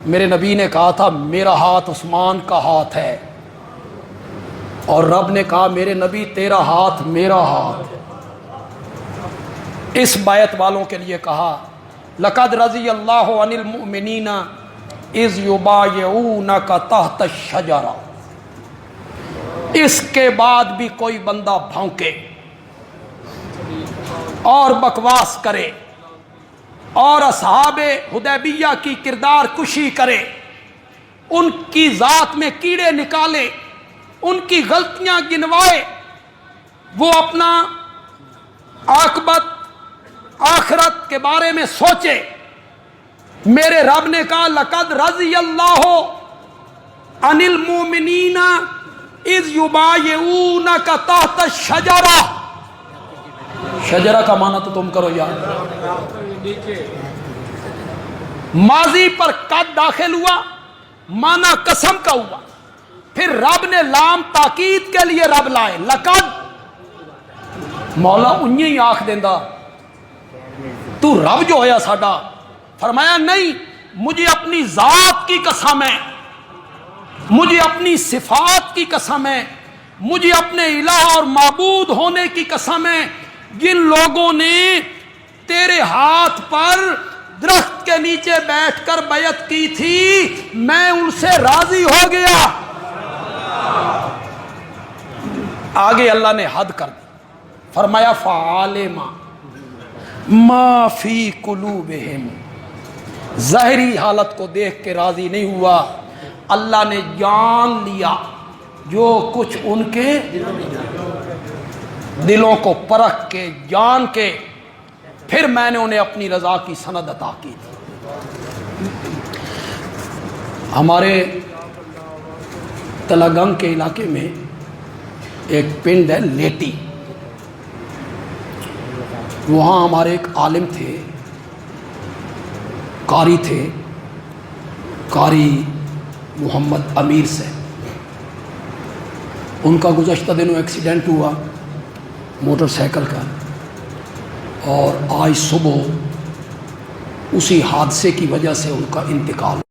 میرے نبی نے کہا تھا میرا ہاتھ عثمان کا ہاتھ ہے، اور رب نے کہا میرے نبی تیرا ہاتھ میرا ہاتھ ہے۔ اس بیعت والوں کے لیے کہا لقد رضی اللہ عن المؤمنین اذ یبایعونک تحت الشجرہ۔ اس کے بعد بھی کوئی بندہ بھونکے اور بکواس کرے اور اصحاب حدیبیہ کی کردار کشی کرے، ان کی ذات میں کیڑے نکالے، ان کی غلطیاں گنوائے، وہ اپنا عاقبت آخرت کے بارے میں سوچے، میرے رب نے کہا لقد رضی اللہ عن المؤمنین اذ یبایعونک تحت الشجرہ۔ شجرہ کا معنی تو تم کرو یار، ماضی پر قد داخل ہوا، معنی قسم کا ہوا، پھر رب نے لام تاکید کے لیے رب لائے لقد۔ مولا انہی آنکھ دیندہ تو رب جو ہویا ساڈا، فرمایا نہیں، مجھے اپنی ذات کی قسم ہے، مجھے اپنی صفات کی قسم ہے، مجھے اپنے الہ اور معبود ہونے کی قسم ہے، جن لوگوں نے تیرے ہاتھ پر درخت کے نیچے بیٹھ کر بیعت کی تھی، میں ان سے راضی ہو گیا۔ آگے اللہ نے حد کر دی، فرمایا فعالم ما فی قلوبہم۔ ظاہری حالت کو دیکھ کے راضی نہیں ہوا، اللہ نے جان لیا جو کچھ ان کے دلوں کو پرکھ کے جان کے، پھر میں نے انہیں اپنی رضا کی سند عطا کی تھی۔ ہمارے تلگنگ کے علاقے میں ایک پنڈ ہے لیٹی، وہاں ہمارے ایک عالم تھے، قاری تھے، قاری محمد امیر سے۔ ان کا گزشتہ دنوں ایکسیڈنٹ ہوا موٹر سائیکل کا، اور آج صبح اسی حادثے کی وجہ سے ان کا انتقال